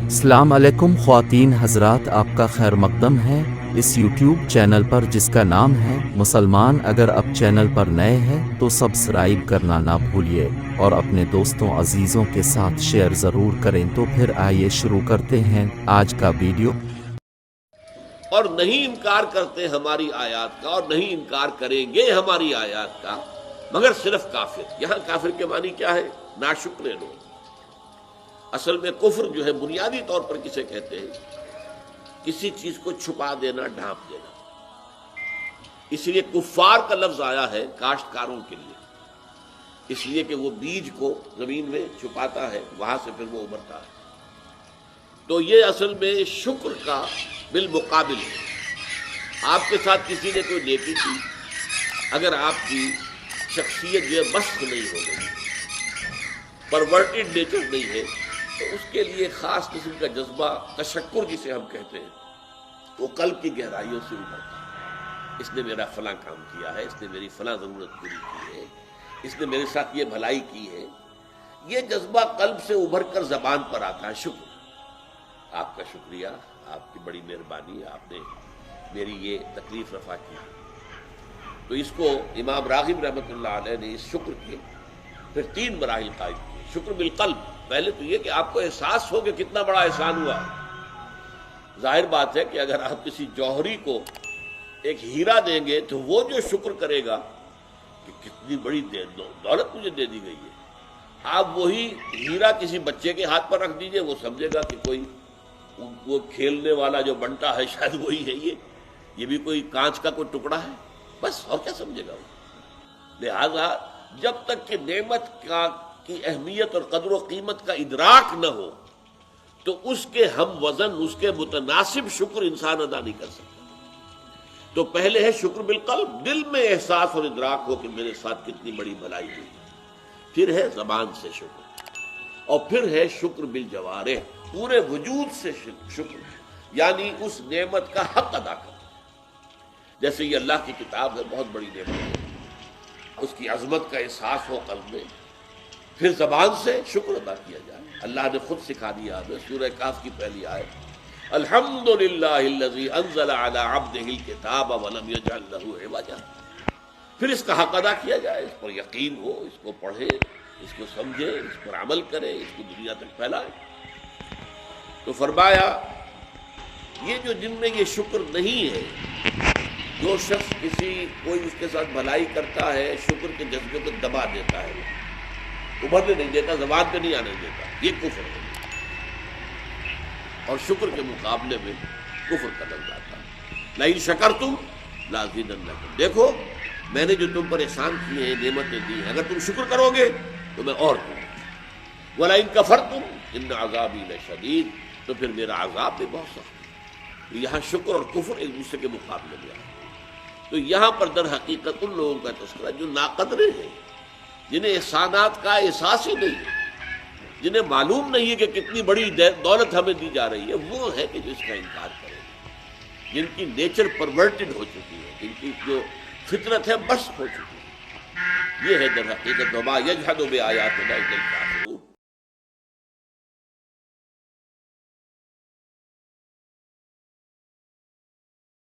السلام علیکم خواتین حضرات، آپ کا خیر مقدم ہے اس یوٹیوب چینل پر جس کا نام ہے مسلمان۔ اگر اب چینل پر نئے ہیں تو سبسکرائب کرنا نہ بھولیے اور اپنے دوستوں عزیزوں کے ساتھ شیئر ضرور کریں۔ تو پھر آئیے شروع کرتے ہیں آج کا ویڈیو۔ اور نہیں انکار کرتے ہماری آیات کا، اور نہیں انکار کریں گے ہماری آیات کا مگر صرف کافر۔ یہاں کافر کے معنی کیا ہے؟ ناشکر لوگ۔ اصل میں کفر جو ہے بنیادی طور پر کسے کہتے ہیں؟ کسی چیز کو چھپا دینا، ڈھانپ دینا۔ اس لیے کفار کا لفظ آیا ہے کاشتکاروں کے لیے، اس لیے کہ وہ بیج کو زمین میں چھپاتا ہے، وہاں سے پھر وہ ابھرتا ہے۔ تو یہ اصل میں شکر کا بالمقابل ہے۔ آپ کے ساتھ کسی نے کوئی نیکی کی، اگر آپ کی شخصیت جو ہے مسخ نہیں ہو گئی، پرورٹڈ نیچر نہیں ہے، تو اس کے لیے خاص قسم کا جذبہ تشکر جسے ہم کہتے ہیں وہ قلب کی گہرائیوں سے ابھرتا ہے۔ اس نے میرا فلاں کام کیا ہے، اس نے میری فلاں ضرورت پوری کی ہے، اس نے میرے ساتھ یہ بھلائی کی ہے۔ یہ جذبہ قلب سے ابھر کر زبان پر آتا ہے، شکر، آپ کا شکریہ، آپ کی بڑی مہربانی، آپ نے میری یہ تکلیف رفع کی۔ تو اس کو امام راغب رحمۃ اللہ علیہ نے اس شکر کے پھر 3 مراحل قائم کیے۔ شکر بالقلب، پہلے تو یہ کہ آپ کو احساس ہو کہ کتنا بڑا احسان ہوا ہے۔ ظاہر بات ہے کہ اگر آپ کسی جوہری کو ایک ہیرا دیں گے تو وہ جو شکر کرے گا کہ کتنی بڑی دولت مجھے دے دی گئی ہے، آپ وہی ہیرا کسی بچے کے ہاتھ پر رکھ دیجئے، وہ سمجھے گا کہ کوئی وہ کھیلنے والا جو بنٹا ہے شاید وہی ہے، یہ بھی کوئی کانچ کا کوئی ٹکڑا ہے، بس، اور کیا سمجھے گا وہ۔ لہذا جب تک کہ نعمت کی اہمیت اور قدر و قیمت کا ادراک نہ ہو تو اس کے ہم وزن، اس کے متناسب شکر انسان ادا نہیں کر سکتا۔ تو پہلے ہے شکر بالقلب، دل میں احساس اور ادراک ہو کہ میرے ساتھ کتنی بڑی بھلائی ہوئی۔ پھر ہے زبان سے شکر، اور پھر ہے شکر بالجوارح، پورے وجود سے شکر، یعنی اس نعمت کا حق ادا کرنا۔ جیسے یہ اللہ کی کتاب ہے، بہت بڑی نعمت ہے، اس کی عظمت کا احساس ہو قلب میں، پھر زبان سے شکر ادا کیا جائے۔ اللہ نے خود سکھا دیا ہمیں، سورہ کہف کی پہلی آیت، الحمدللہ الذی انزل علی عبدہ الکتاب ولم یجعل لہ عوجا۔ پھر اس کا حق ادا کیا جائے، اس پر یقین ہو، اس کو پڑھے، اس کو سمجھے، اس پر عمل کرے، اس کو دنیا تک پھیلائے۔ تو فرمایا یہ جو جن میں یہ شکر نہیں ہے، جو شخص کوئی اس کے ساتھ بھلائی کرتا ہے، شکر کے جذبے کو دبا دیتا ہے، ابھرنے نہیں دیتا، زبان پہ نہیں آنے دیتا، یہ کفر ہے۔ اور شکر کے مقابلے میں کفر کا لفظ آتا ہے، لئن شکرتم لازیدنکم۔ دیکھو میں نے جو تم پر احسان کیے ہیں، نعمتیں دی ہیں، اگر تم شکر کرو گے تو میں اور دوں گا، ولئن کفرتم ان عذابی لشدید، تو پھر میرا عذاب بھی بہت سخت ہے۔ یہاں شکر اور کفر ایک دوسرے کے مقابلے میں آئے۔ تو یہاں پر در حقیقت ان لوگوں کا تذکرہ جو ناقدرے ہیں، جنہیں احسانات کا احساس ہی نہیں ہے، جنہیں معلوم نہیں ہے کہ کتنی بڑی دولت ہمیں دی جا رہی ہے، وہ ہے کہ جو اس کا انکار کریں گے، جن کی نیچر پرورٹڈ ہو چکی ہے، جن کی جو فطرت ہے مسخ ہو چکی ہے۔ یہ ہے در حقیقت وما یجحد بآیاتنا الا الکافرون۔